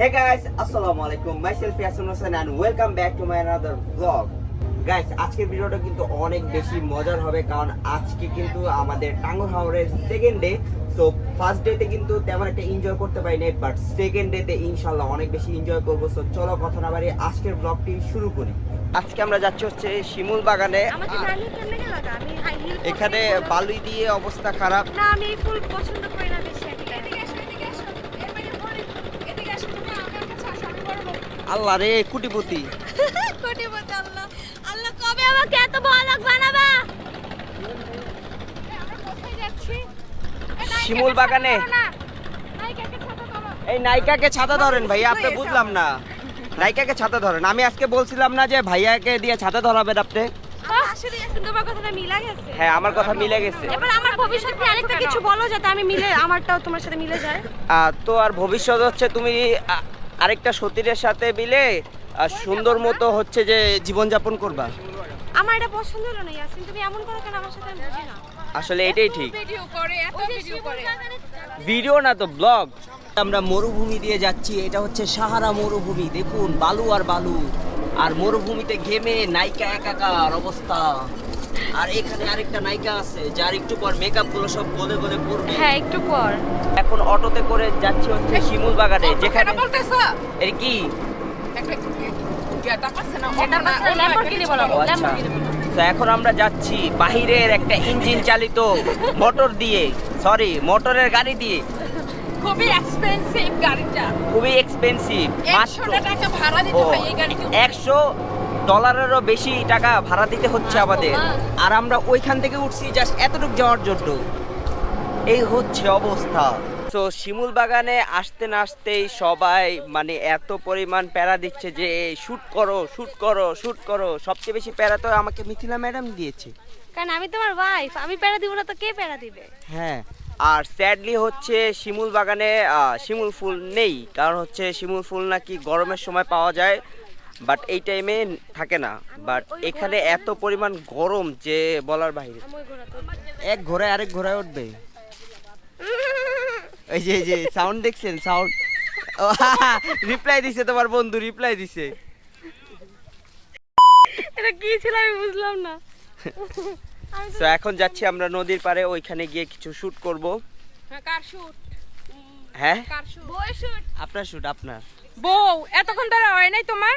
Hey guys, assalamu alaikum. Myself Yasin Hussain and welcome back to my another vlog. Guys, আজকের ভিডিওটা কিন্তু অনেক বেশি মজার হবে কারণ আজকে কিন্তু আমাদের টাঙ্গুর হাওরের সেকেন্ড ডে। সো ফার্স্ট ডেতে কিন্তু তেমন একটা এনজয় করতে পারি নাই, বাট সেকেন্ড ডেতে ইনশাআল্লাহ অনেক বেশি এনজয় করব। সো চলো কথা না বাড়িয়ে আজকের ব্লগটি শুরু করি। আজকে আমরা যাচ্ছি হচ্ছে শিমুল বাগানে। এখানে বালুই দিয়ে অবস্থা খারাপ। না, আমি এই ফুল পছন্দ করি না বেশি। আল্লাহ রে কুটিপতি আল্লাহ আল্লাহ কবে আমাকে এত বড়লোক বানাবা? আমরা কোথায় যাচ্ছি? শিমুল বাগানে। এই নায়িকাকে ছাতা ধরেন ভাইয়া, আপনি বুঝলাম না। নায়িকাকে ছাতা ধরেন। আমি আজকে বলছিলাম না যে ভাইয়াকে দিয়ে ছাতা ধরাবেন আপনি? আসলে তোমার কথাটা মিলে গেছে। হ্যাঁ, আমার কথা মিলে গেছে। এবার আমার ভবিষ্যতে আরেকটা কিছু বলো যাতে আমি মিলে আমারটাও তোমার সাথে মিলে যায়। তো আর ভবিষ্যৎ হচ্ছে তুমি আরেকটা সতীরের সাথে মিলে সুন্দর মতো হচ্ছে যে জীবনযাপন করবা। আমার এটা পছন্দ হলো না ইয়াসিন, তুমি এমন করো কেন আমার সাথে? আমি বুঝি না। আসলে এটাই ঠিক। ভিডিও করে, এত ভিডিও করে। ভিডিও না তো ব্লগ। আমরা মরুভূমি দিয়ে যাচ্ছি। এটা হচ্ছে সাহারা মরুভূমি। দেখুন বালু আর বালু, আর মরুভূমিতে ঘেমে নায়িকা একাকার অবস্থা। আর এখানে আরেকটা নায়িকা আছে যার একটু পর মেকআপ গুলো সব গলে গলে পড়বে। হ্যাঁ, একটু পর। এখন অটোতে করে যাচ্ছি হচ্ছে শিমুল বাগানে, যেখানে বলতেছ এর কি তো এখন আমরা যাচ্ছি বাহিরের একটা ইঞ্জিন চালিত মোটর দিয়ে, সরি মোটরের গাড়ি দিয়ে। খুবই এক্সপেন্সিভ গাড়িটা, খুবই এক্সপেন্সিভ। 100 টাকা ভাড়া দিতে হয় এই গাড়িতে। $100 বেশি টাকা ভাড়া দিতে হচ্ছে আমাদের। আর আমরা ওইখান থেকে উঠছি জাস্ট এতটুকু যাওয়ার জন্য। এই হচ্ছে অবস্থা। তো শিমুল বাগানে আসতে না আসতেই সবাই মানে এত পরিমাণ প্যারা দিচ্ছে যে শুট করো শুট করো শুট করো। সবচেয়ে বেশি প্যারা তো আমাকে মিথিলা ম্যাডাম দিয়েছে, কারণ আমি তোমার ওয়াইফ। আমি প্যারা দিব না তো কে প্যারা দিবে? হ্যাঁ। আর স্যাডলি হচ্ছে শিমুল বাগানে শিমুল ফুল নেই, কারণ হচ্ছে শিমুল ফুল নাকি গরমের সময় পাওয়া যায়, বাট এই টাইমে থাকে না। বাট এখানে এত পরিমাণ গরম যে বলার বাইরে। এক ঘোড়ায় আরেক ঘোড়ায় উঠবে। এই যে সাউন্ড দেখছেন? সাউন্ড রিপ্লাই দিছে তোমার বন্ধু, রিপ্লাই দিছে। এটা কি ছিল আমি বুঝলাম না। তো এখন যাচ্ছি আমরা নদীর পাড়ে, ওইখানে গিয়ে কিছু শুট করব। কার শুট? হ্যাঁ, কার শুট? বই শুট। আপনার শুট। আপনার বউ এতক্ষণ ধরে হয় নাই তোমার?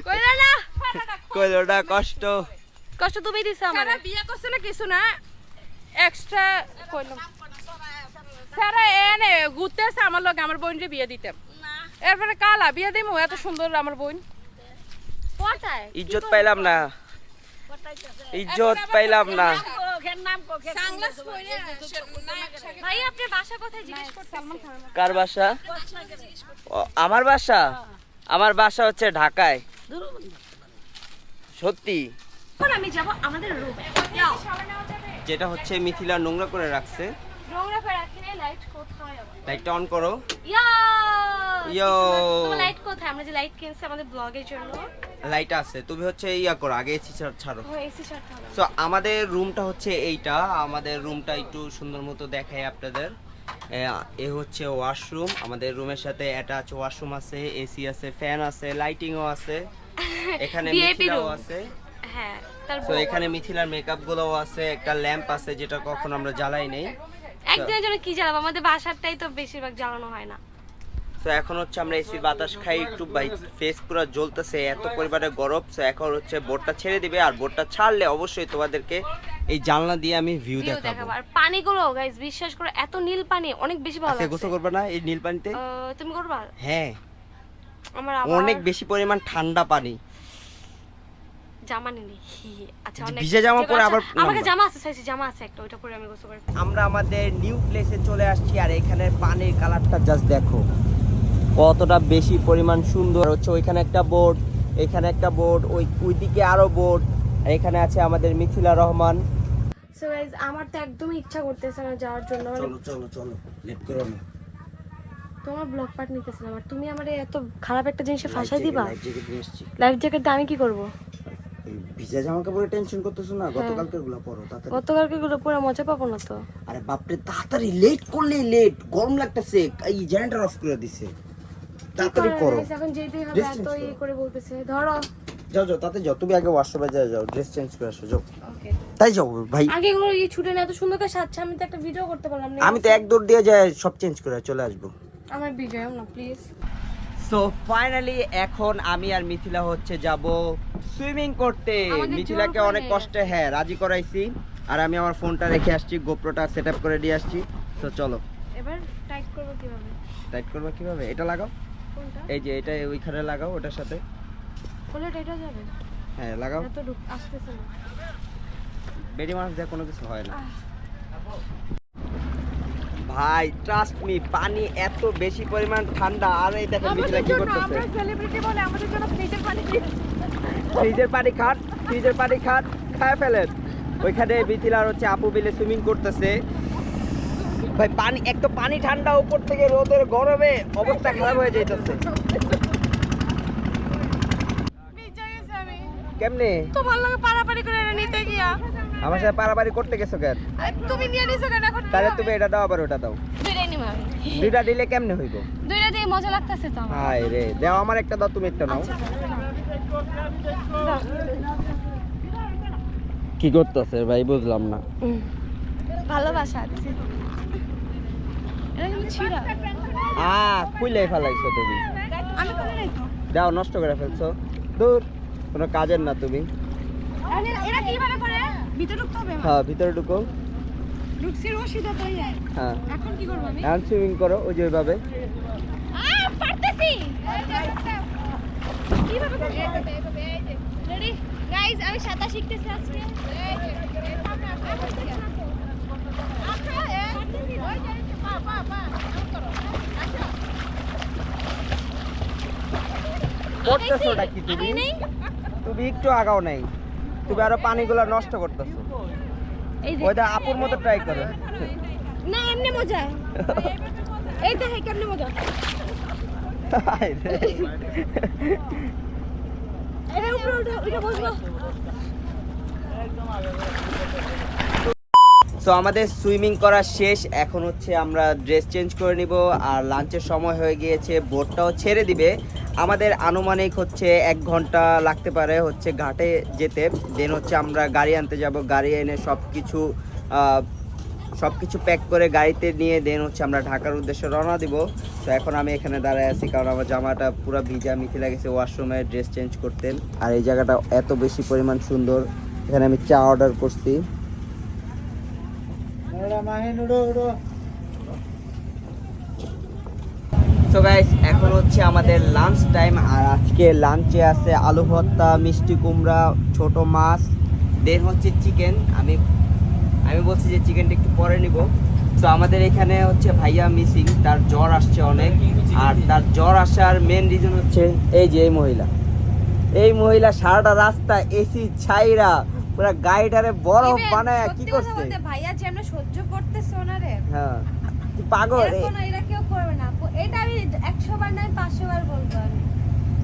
কইলা না কইলোটা কষ্ট কষ্ট তুমি দিছো আমারে। সারা বিয়ে করছে না কিছু না, এক্সট্রা কইলাম। সারা এনে ঘুরতেছে আমার লগে, আমার বোনরে বিয়ে দিতাম। এরপরে কালা বিয়ে দিমু, এত সুন্দর আমার বোন। পটায় ইজ্জত পাইলাম না, ইজ্জত পাইলাম না। সানগ্লাস পরে ভাই আপনার বাসা কোথায় জিজ্ঞেস করতেছেন? কার বাসা? ও, আমার বাসা? আমার বাসা হচ্ছে ঢাকায়। সত্যি? এখন আমি যাব আমাদের রুমে। যেটা হচ্ছে মিথিলা নোংরা করে রাখছে। নোংরা করে রাখি না। লাইট কোথায়? লাইটটা অন করো। ইয়ো তোমার লাইট কোথায়? আমরা যে লাইট কিনছি আমাদের ব্লগের জন্য। লাইট আছে, তুমি হচ্ছে ইয়া করো, আগে এসি ছাড়ো। ও এসি ছাড়তে হবে। সো আমাদের রুমটা হচ্ছে এইটা। আমাদের রুমটা একটু সুন্দর মতো দেখাই আপনাদের। এ হচ্ছে ওয়াশরুম। আমাদের রুমের সাথে অ্যাটাচ ওয়াশরুম আছে, এসি আছে, ফ্যান আছে, লাইটিংও আছে। এখানে মিথিলাও আছে। হ্যাঁ, তার তো এখানে মিথিলার মেকআপ গুলোও আছে। একটা ল্যাম্প আছে যেটা কখন আমরা জ্বালাই নেই। একদিনের জন্য কি জ্বালাবো? আমাদের বাসারটাই তো বেশিরভাগ জ্বালানো হয় না। তো এখন হচ্ছে আমরা এসি বাতাস খাই একটু, ফেস পুরো জ্বলতেছে, এত পরিমাণে গরম। তো এখন হচ্ছে বোটটা ছেড়ে দিবে, আর বোটটা ছাড়লে অবশ্যই তোমাদেরকে এই জানলা দিয়ে আমি ভিউ দেখাবো। আর পানিগুলো গাইস বিশ্বাস করো এত নীল পানি, অনেক বেশি ভালো লাগছে। গোসল করবে না এই নীল পানিতে? তুমি করবা? হ্যাঁ, আমার অনেক বেশি পরিমাণ ঠান্ডা পানি। জামা নেই। আচ্ছা, অনেক ভিজে জামা পরে আবার আমাকে জামা আছে, সাইজ জামা আছে একটা, ওটা পরে আমি গোসল করব। আমরা আমাদের নিউ প্লেসে চলে আসছি, আর এখানে পানির কালারটা জাস্ট দেখো কতটা বেশি পরিমাণ সুন্দর হচ্ছে। ওইখানে একটা বোট, এখানে একটা বোট, ওইদিকে আরো বোট, আর এখানে আছে আমাদের মিথিলা রহমান। সো গাইস আমার তো একদমই ইচ্ছা করতেছে না যাওয়ার জন্য। চলো লেট করো না। তোমার ব্লগ পার্ট নিতেছিলাম আর তুমি আমারে এত খারাপ একটা জিনিসে ফাঁসাই দিবা। লাইফ জ্যাকেট নিয়ে আসছি। লাইফ জ্যাকেট দিয়ে আমি কি করব? ভিজা জামা কাপড়ে টেনশন করতেছো না, গতকালকের গুলো পরো তাড়াতাড়ি। গতকালকে গুলো পুরো মজা পাবো না তো। আরে বাপরে তাড়াতাড়ি, লেট করলেই লেট, গরম লাগতেছে, এই জেনারেটর অফ করে দিছে, তাড়াতাড়ি করো। এখন যেতেই হবে, Dress এত change ইয়ে করে বলতেছে। ধরো যাও যাও, তাতে যাও, তুমি আগে ওয়াশরুমে যাও, ড্রেস চেঞ্জ করে আসো, যাও। ওকে, তাই যাও ভাই, আগে এগুলো এই ছুটে না, এত সুন্দর করে সাজছে, আমি তো একটা ভিডিও করতে পারলাম না। আমি তো এক দৌড় দিয়ে যাই সব চেঞ্জ করে চলে আসবো। আমার ভিডিও না প্লিজ। সো ফাইনালি এখন আমি আর মিথিলা হচ্ছে যাব সুইমিং করতে। আমাদের মিথিলাকে জোর করে অনেক নিয়ে কষ্টে রাজি করাইছি, আর আমি আমার ফোনটা রেখে আসছি, গোপ্রোটা সেট আপ করে দিয়ে আসছি। তো চলো, এবার টাইট করব কিভাবে? টাইট করবো কিভাবে, এটা লাগাও, কোনটা? এই যে এটা ওইখানে লাগাও, ওটার সাথে। বলে এটা যাবে? হ্যাঁ লাগাও, এত আসতেছে না। বেডি মানুষ দিয়ে কোনো কিছু হয় না ভাই, ট্রাস্ট মি, পানি এত বেশি পরিমাণ ঠান্ডা। আর এই দেখেন মিথিলা কি করতেছে, আমরা সেলিব্রিটি বলে আমাদের জন্য ফ্রিজের পানি ফ্রিজের পানি খান, ফ্রিজের পানি খান, খায় ফেলেন। ওইখানে মিথিলার হচ্ছে আপু বিলে সুইমিং করতেছে ভাই। পানি এক তো পানি ঠান্ডা, উপর থেকে রোদের গরমে অবস্থা খারাপ হয়ে যাইতেছে। কেমনে তোমার লগে পারাপারি করে এটা নিতে গিয়া আমার সাথে পারাপারি করতে গেছো কেন? তুমি নিয়ে নিছো কেন এখন? তাহলে তুমি এটা দাও, আবার ওটা দাও। দুইটাই নিব আমি। দুইটা দিলে কেমনে হইব? দুইটা দিয়ে মজা লাগতেছে তো আমার। হাই রে, দাও আমার একটা দাও, তুমি একটা নাও। কি করতেছে ভাই, বুঝলাম না। ভালোবাসা আছে। এটা কিন্তু ছিড়া। খুলে ফেলাইছো তুমি, আমি করে নাই তো। দাও, নষ্ট করে ফেলছো, দূর, কোনো কাজের না তুমি। এরা কিভাবে করে? ভিতরে ঢুকতে হবে আমার। হ্যাঁ ভিতরে ঢুকো। ঢুকছি রশিদা তাই যায়। হ্যাঁ এখন কি করব আমি? হ্যান্ড সুইমিং করো ওই যে ওইভাবে। পারতেছি। কিভাবে করব? রেডি গাইস, আমি সাঁতার শিখতেছি আজকে। করতেছোটা কি তুমি? তুমি একটু আগাও নাই, তুমি আরো পানিগুলো নষ্ট করতেছো। এই যে ওইটা আপুর মতো ট্রাই করো। না, এমনি মজা। এই দেখে কেমনে মজা। হায় রে। এর উপরে ওটা বসবো। সো আমাদের সুইমিং করা শেষ, এখন হচ্ছে আমরা ড্রেস চেঞ্জ করে নিব, আর লাঞ্চের সময় হয়ে গিয়েছে, বোটটাও ছেড়ে দিবে। আমাদের আনুমানিক হচ্ছে 1 ঘন্টা লাগতে পারে হচ্ছে ঘাটে যেতে। দেন হচ্ছে আমরা গাড়ি আনতে যাব, গাড়ি এনে সব কিছু প্যাক করে গাড়িতে নিয়ে দেন হচ্ছে আমরা ঢাকার উদ্দেশ্যে রওনা দিব। তো এখন আমি এখানে দাঁড়ায় আছি কারণ আমার জামাটা পুরো ভিজা, মিথিলা গেছে ওয়াশরুমে ড্রেস চেঞ্জ করতেন। আর এই জায়গাটা এত বেশি পরিমাণ সুন্দর, এখানে আমি চা অর্ডার করছি। সো গাইস, এখন হচ্ছে আমাদের লাঞ্চ টাইম, আর আজকে লাঞ্চে আছে আলু ভর্তা, মিষ্টি কুমড়া, ছোট মাছ, দেন হচ্ছে চিকেন। আমি বলছি যে চিকেনটা একটু পরে নিব। তো আমাদের এখানে হচ্ছে ভাইয়া মিসিং, তার জ্বর আসছে অনেক, আর তার জ্বর আসার মেন রিজন হচ্ছে এই যে এই মহিলা সারাটা রাস্তা এসি ছাইরা পুরো গাড়িটারে বরফ বানায় কি করছে ভাইয়া যে আমরা সহ্য করতেছ না রে। হ্যাঁ পাগল রে, এরা কেউ করবে না। এটা আমি 100 বার না 500 বার বলবো আমি।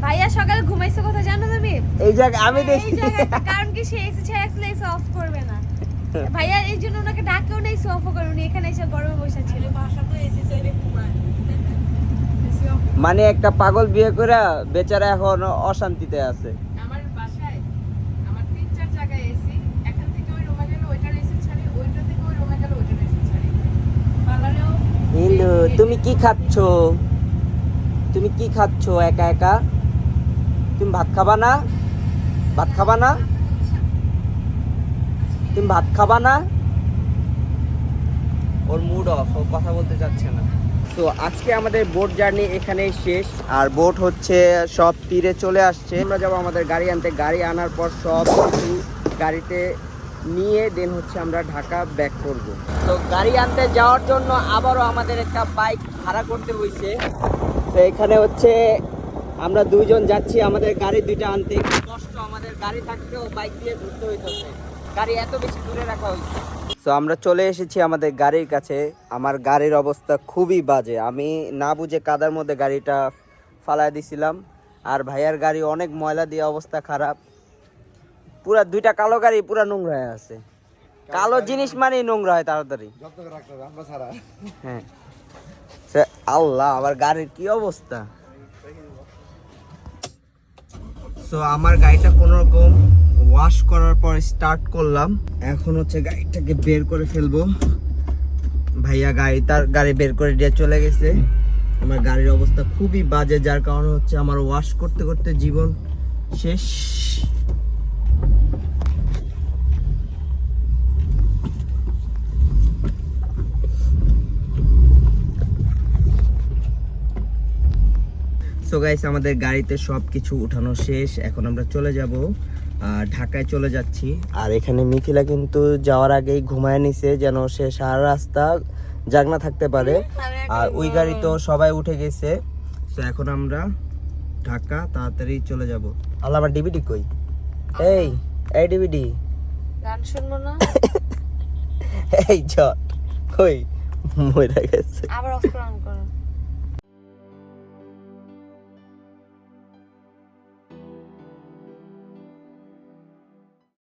ভাইয়া সকালে ঘুমাইছে কথা জানো তুমি? এই জায়গা আমি দেখি, এই জায়গাটা কারণ কি সে এসে ছেড়ে এসে অফ করবে না। ভাইয়া এই জন্য ওনাকে ডাকেও নেই, অফ করবে উনি এখানে এসে গরমে বসে ছিল। বাসা তো এসে ছেড়ে ঘুমায়। মানে একটা পাগল বিয়ে করে বেচারা এখন অশান্তিতে আছে। আমার বাসায় আমার 3-4 জায়গায় এসি, এখান থেকে ওই রুমে গেলে ওইটার এসি ছাড়ি, ওইটা থেকে ওই রুমে গেলে ওইটার এসি ছাড়ি। পার্লারেও হ্যালো, তুমি কি খাচ্ছো? তুমি কি খাচ্ছো একা একা? তুমি ভাত খাবা না? ভাত খাবা না? তুমি ভাত খাবা না? ওর মুড অফ, ও কথা বলতে চাচ্ছে না। তো আজকে আমাদের বোট জার্নি এখানেই শেষ, আর বোট হচ্ছে সব তীরে চলে আসছে। আমরা যাবো আমাদের গাড়ি আনতে, গাড়ি আনার পর সব কিছু গাড়িতে নিয়ে দেন হচ্ছে আমরা ঢাকা ব্যাক করব। তো গাড়ি আনতে যাওয়ার জন্য আবারও আমাদের একটা বাইক ভাড়া করতে হয়েছে। তো এখানে হচ্ছে আমরা 2 জন যাচ্ছি আমাদের গাড়ি 2টা আনতে। কষ্ট, আমাদের গাড়ি থাকতেও বাইক দিয়ে ঘুরতে হইতেছে, গাড়ি এত বেশি দূরে রাখা হয়েছে। তো আমরা চলে এসেছি আমাদের গাড়ির কাছে। আমার গাড়ির অবস্থা খুবই বাজে, আমি না বুঝে কাদার মধ্যে গাড়িটা ফালায় দিছিলাম, আর ভাইয়ার গাড়ি অনেক ময়লা দিয়ে অবস্থা খারাপ। পুরা দুইটা কালো গাড়ি পুরা নোংরা হয়ে আছে। কালো জিনিস মানে নোংরা হয় তাড়াতাড়ি। হ্যাঁ আল্লাহ, আবার গাড়ির কি অবস্থা। সো আমার গাড়িটা কোনো রকম ওয়াশ করার পর স্টার্ট করলাম। এখন হচ্ছে গাড়িটাকে বের করে ফেলবো। ভাইয়া তার গাড়ি বের করে দিয়ে চলে গেছে। আমার গাড়ির অবস্থা খুবই বাজে, যার কারণে হচ্ছে আমার ওয়াশ করতে করতে জীবন শেষ। সো গাইস, আমাদের গাড়িতে সবকিছু উঠানো শেষ। এখন আমরা চলে যাব ঢাকায় চলে যাচ্ছি। আর এখানে মিথিলা কিন্তু যাওয়ার আগেই ঘুমায় নিছে, যেন সে সারা রাস্তা জাগনা থাকতে পারে। আর ওই গাড়ি তো সবাই উঠে গেছে। তো এখন আমরা ঢাকা তাড়াতাড়ি চলে যাব। আল্লাহ, আমার ডিভিডি কই? এই ডিভিডি গান শুনবো না? এই চট কই? মরে গেছে। আবার অফ করে অন করো।